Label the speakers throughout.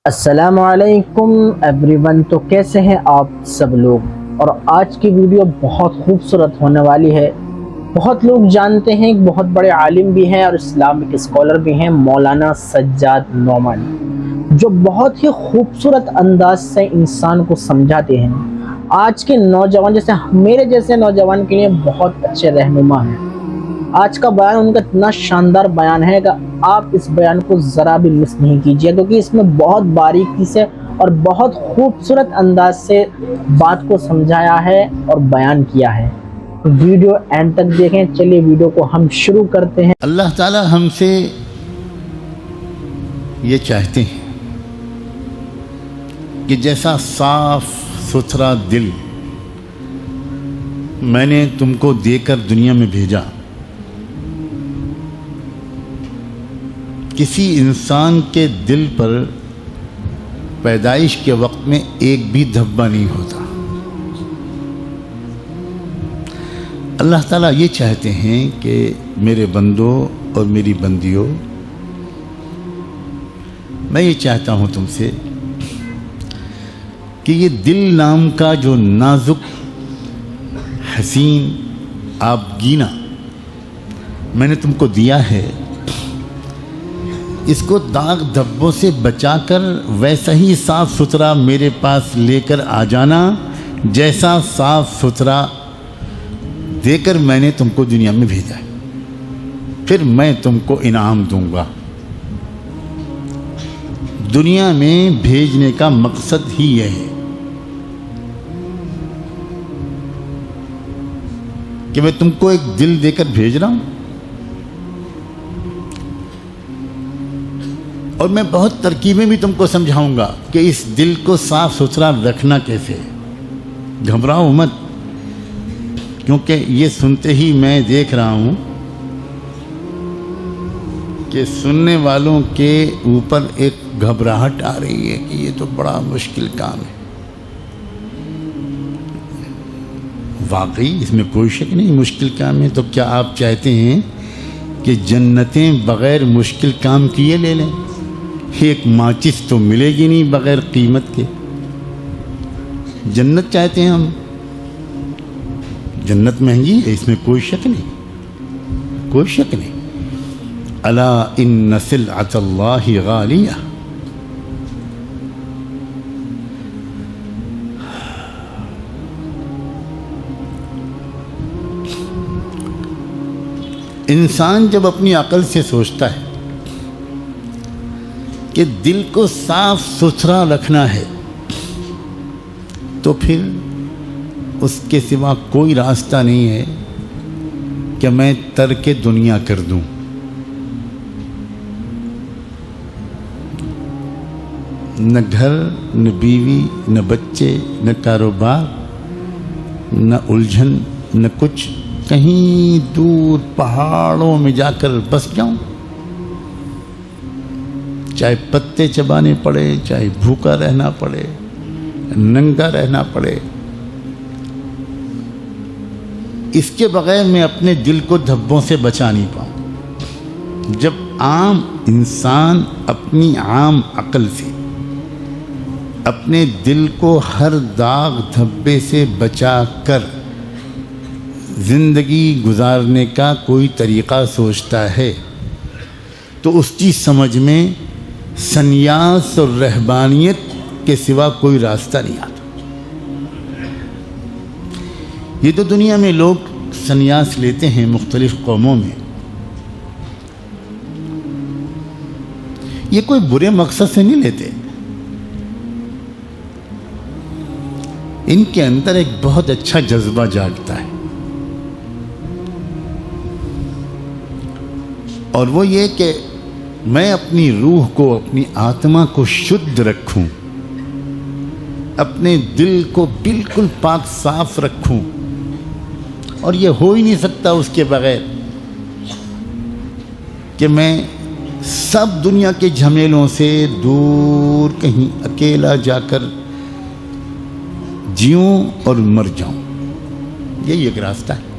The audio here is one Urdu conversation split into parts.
Speaker 1: السلام علیکم ایوری ون، تو کیسے ہیں آپ سب لوگ؟ اور آج کی ویڈیو بہت خوبصورت ہونے والی ہے۔ بہت لوگ جانتے ہیں، بہت بڑے عالم بھی ہیں اور اسلامک اسکالر بھی ہیں، مولانا سجاد نعمانی، جو بہت ہی خوبصورت انداز سے انسان کو سمجھاتے ہیں۔ آج کے نوجوان جیسے میرے جیسے نوجوان کے لیے بہت اچھے رہنما ہیں۔ آج کا بیان ان کا اتنا شاندار بیان ہے کہ آپ اس بیان کو ذرا بھی مس نہیں کیجیے، کیونکہ اس میں بہت باریکی سے اور بہت خوبصورت انداز سے بات کو سمجھایا ہے اور بیان کیا ہے۔ ویڈیو اینڈ تک دیکھیں۔ چلیے ویڈیو کو ہم شروع کرتے ہیں۔
Speaker 2: اللہ تعالی ہم سے یہ چاہتے ہیں کہ جیسا صاف ستھرا دل میں نے تم کو دے کر دنیا میں بھیجا، کسی انسان کے دل پر پیدائش کے وقت میں ایک بھی دھبا نہیں ہوتا۔ اللہ تعالیٰ یہ چاہتے ہیں کہ میرے بندوں اور میری بندیوں، میں یہ چاہتا ہوں تم سے کہ یہ دل نام کا جو نازک حسین آبگینہ میں نے تم کو دیا ہے، اس کو داغ دھبوں سے بچا کر ویسا ہی صاف ستھرا میرے پاس لے کر آ جانا جیسا صاف ستھرا دے کر میں نے تم کو دنیا میں بھیجا ہے۔ پھر میں تم کو انعام دوں گا۔ دنیا میں بھیجنے کا مقصد ہی یہ ہے کہ میں تم کو ایک دل دے کر بھیج رہا ہوں، اور میں بہت ترکیبیں بھی تم کو سمجھاؤں گا کہ اس دل کو صاف ستھرا رکھنا کیسے۔ گھبراؤ مت، کیونکہ یہ سنتے ہی میں دیکھ رہا ہوں کہ سننے والوں کے اوپر ایک گھبراہٹ آ رہی ہے کہ یہ تو بڑا مشکل کام ہے۔ واقعی اس میں کوئی شک نہیں مشکل کام ہے۔ تو کیا آپ چاہتے ہیں کہ جنتیں بغیر مشکل کام کیے لے لیں؟ ایک ماچس تو ملے گی نہیں بغیر قیمت کے۔ جنت چاہتے ہیں ہم، جنت مہنگی ہے، اس میں کوئی شک نہیں، کوئی شک نہیں۔ الا ان سلعۃ اللہ غالیہ۔ انسان جب اپنی عقل سے سوچتا ہے کہ دل کو صاف ستھرا رکھنا ہے، تو پھر اس کے سوا کوئی راستہ نہیں ہے کہ میں ترک دنیا کر دوں۔ نہ گھر، نہ بیوی، نہ بچے، نہ کاروبار، نہ الجھن، نہ کچھ، کہیں دور پہاڑوں میں جا کر بس جاؤں، چاہے پتے چبانے پڑے، چاہے بھوکا رہنا پڑے، ننگا رہنا پڑے، اس کے بغیر میں اپنے دل کو دھبوں سے بچا نہیں پاؤں۔ جب عام انسان اپنی عام عقل سے اپنے دل کو ہر داغ دھبے سے بچا کر زندگی گزارنے کا کوئی طریقہ سوچتا ہے، تو اس کی سمجھ میں سنیاس اور رہبانیت کے سوا کوئی راستہ نہیں آتا۔ یہ تو دنیا میں لوگ سنیاس لیتے ہیں مختلف قوموں میں، یہ کوئی برے مقصد سے نہیں لیتے، ان کے اندر ایک بہت اچھا جذبہ جاگتا ہے، اور وہ یہ کہ میں اپنی روح کو، اپنی آتما کو شدھ رکھوں، اپنے دل کو بالکل پاک صاف رکھوں، اور یہ ہو ہی نہیں سکتا اس کے بغیر کہ میں سب دنیا کے جھمیلوں سے دور کہیں اکیلا جا کر جیوں اور مر جاؤں۔ یہی ایک راستہ ہے۔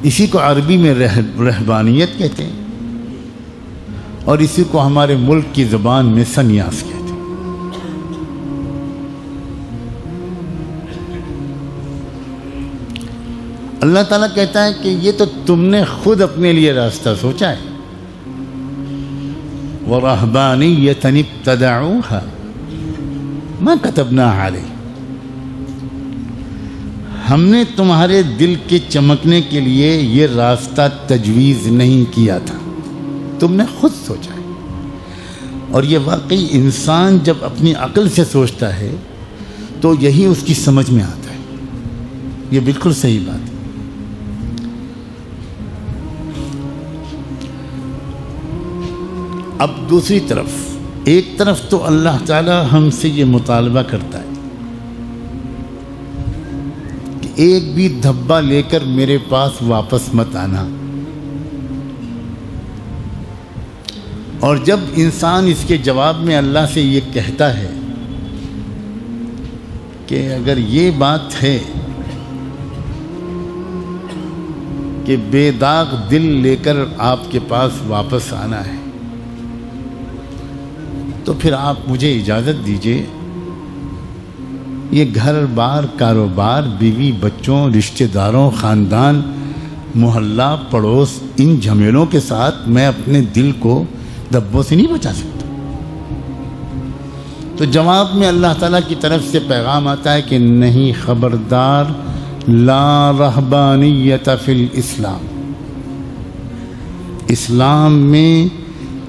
Speaker 2: اسی کو عربی میں رہبانیت کہتے ہیں، اور اسی کو ہمارے ملک کی زبان میں سنیاس کہتے ہیں۔ اللہ تعالیٰ کہتا ہے کہ یہ تو تم نے خود اپنے لیے راستہ سوچا ہے۔ وَرَهْبَانِيَّةً ابْتَدَعُوهَا مَا كَتَبْنَاهَا عَلَيْهِمْ، ہم نے تمہارے دل کے چمکنے کے لیے یہ راستہ تجویز نہیں کیا تھا، تم نے خود سوچا ہے۔ اور یہ واقعی انسان جب اپنی عقل سے سوچتا ہے تو یہی اس کی سمجھ میں آتا ہے، یہ بالکل صحیح بات ہے۔ اب دوسری طرف، ایک طرف تو اللہ تعالیٰ ہم سے یہ مطالبہ کرتا ہے کہ ایک بھی دھبا لے کر میرے پاس واپس مت آنا، اور جب انسان اس کے جواب میں اللہ سے یہ کہتا ہے کہ اگر یہ بات ہے کہ بے داغ دل لے کر آپ کے پاس واپس آنا ہے تو پھر آپ مجھے اجازت دیجیے، یہ گھر بار، کاروبار، بیوی بچوں، رشتہ داروں، خاندان، محلہ، پڑوس، ان جھمیلوں کے ساتھ میں اپنے دل کو دبوں سے نہیں بچا سکتا۔ تو جواب میں اللہ تعالیٰ کی طرف سے پیغام آتا ہے کہ نہیں، خبردار، لا رہبانیت فی الاسلام، اسلام میں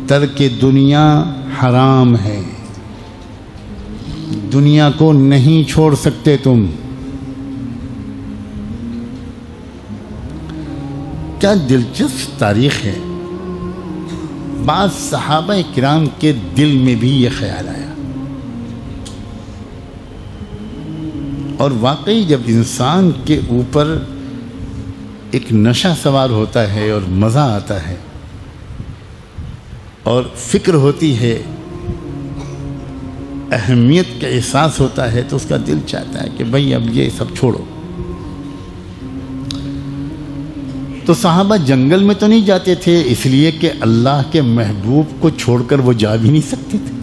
Speaker 2: ترک دنیا حرام ہے، دنیا کو نہیں چھوڑ سکتے تم۔ کیا دلچسپ تاریخ ہے، بعض صحابہ کرام کے دل میں بھی یہ خیال آیا، اور واقعی جب انسان کے اوپر ایک نشہ سوار ہوتا ہے اور مزہ آتا ہے اور فکر ہوتی ہے، اہمیت کا احساس ہوتا ہے، تو اس کا دل چاہتا ہے کہ بھئی اب یہ سب چھوڑو۔ تو صحابہ جنگل میں تو نہیں جاتے تھے اس لیے کہ اللہ کے محبوب کو چھوڑ کر وہ جا بھی نہیں سکتے تھے،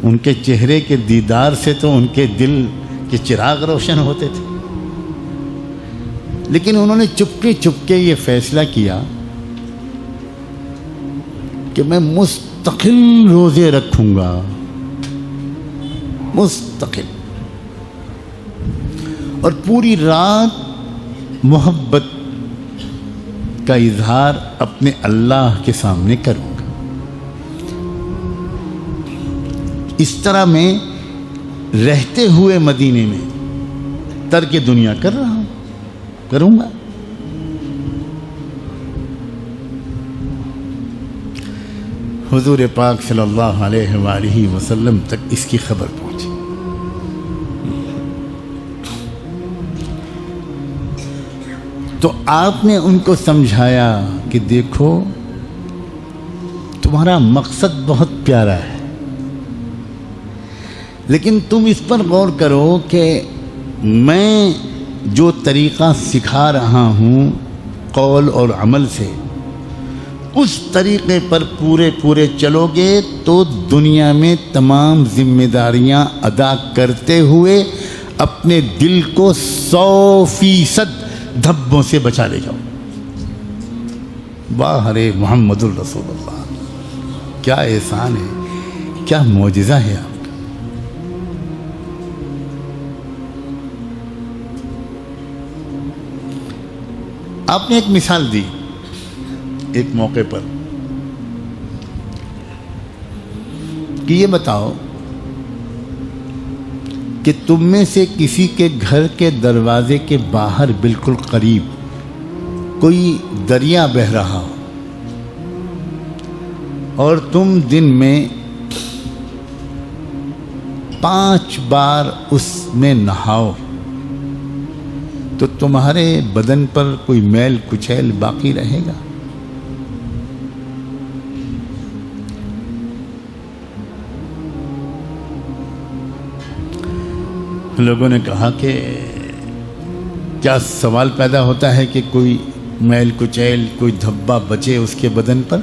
Speaker 2: ان کے چہرے کے دیدار سے تو ان کے دل کے چراغ روشن ہوتے تھے، لیکن انہوں نے چپکے چپکے یہ فیصلہ کیا کہ میں مستقل روزے رکھوں گا، مستقل، اور پوری رات محبت کا اظہار اپنے اللہ کے سامنے کروں گا۔ اس طرح میں رہتے ہوئے مدینے میں ترک دنیا کر رہا ہوں، کروں گا۔ حضور پاک صلی اللہ علیہ وآلہ وسلم تک اس کی خبر پہنچی۔ تو آپ نے ان کو سمجھایا کہ دیکھو تمہارا مقصد بہت پیارا ہے، لیکن تم اس پر غور کرو کہ میں جو طریقہ سکھا رہا ہوں قول اور عمل سے، اس طریقے پر پورے چلو گے تو دنیا میں تمام ذمہ داریاں ادا کرتے ہوئے اپنے دل کو 100% دھبوں سے بچا لے جاؤ۔ واہ رے محمد الرسول اللہ، کیا احسان ہے، کیا معجزہ ہے آپ کا۔ آپ نے ایک مثال دی ایک موقع پر کہ یہ بتاؤ کہ تم میں سے کسی کے گھر کے دروازے کے باہر بالکل قریب کوئی دریا بہہ رہا ہو اور تم دن میں 5 بار اس میں نہاؤ تو تمہارے بدن پر کوئی میل کچیل باقی رہے گا؟ لوگوں نے کہا کہ کیا سوال پیدا ہوتا ہے کہ کوئی میل کچیل، کوئی دھبا بچے اس کے بدن پر؟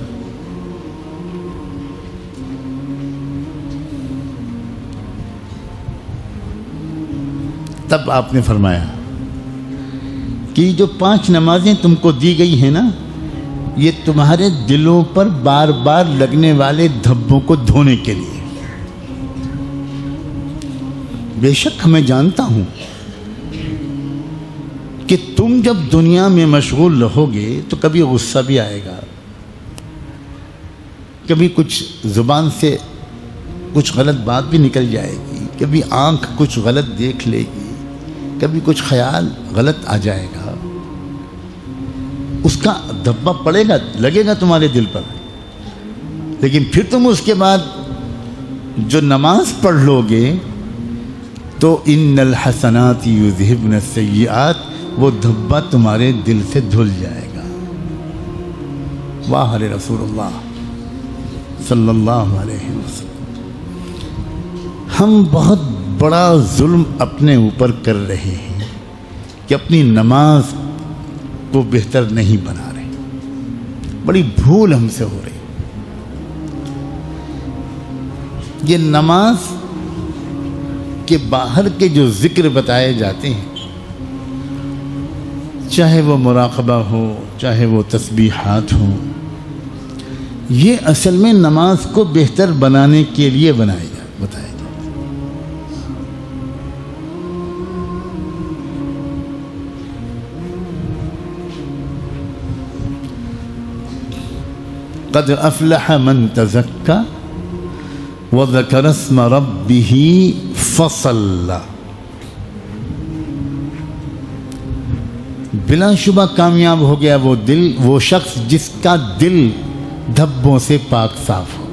Speaker 2: تب آپ نے فرمایا کہ جو 5 نمازیں تم کو دی گئی ہیں نا، یہ تمہارے دلوں پر بار بار لگنے والے دھبوں کو دھونے کے لیے۔ بے شک میں جانتا ہوں کہ تم جب دنیا میں مشغول رہو گے تو کبھی غصہ بھی آئے گا، کبھی کچھ زبان سے کچھ غلط بات بھی نکل جائے گی، کبھی آنکھ کچھ غلط دیکھ لے گی، کبھی کچھ خیال غلط آ جائے گا، اس کا دھبا پڑے گا، لگے گا تمہارے دل پر۔ لیکن پھر تم اس کے بعد جو نماز پڑھ لو گے تو ان الحسنات یذہبن السیئات، وہ دھبا تمہارے دل سے دھل جائے گا۔ واہ رسول اللہ صلی اللہ علیہ وسلم۔ ہم بہت بڑا ظلم اپنے اوپر کر رہے ہیں کہ اپنی نماز کو بہتر نہیں بنا رہے، بڑی بھول ہم سے ہو رہی۔ یہ نماز کے باہر کے جو ذکر بتائے جاتے ہیں، چاہے وہ مراقبہ ہو، چاہے وہ تسبیحات ہوں، یہ اصل میں نماز کو بہتر بنانے کے لیے بتائے جاتے۔ قد افلح من تزکا وذکر اسم ربہ فصلی، بلا شبہ کامیاب ہو گیا وہ شخص جس کا دل دھبوں سے پاک صاف ہو۔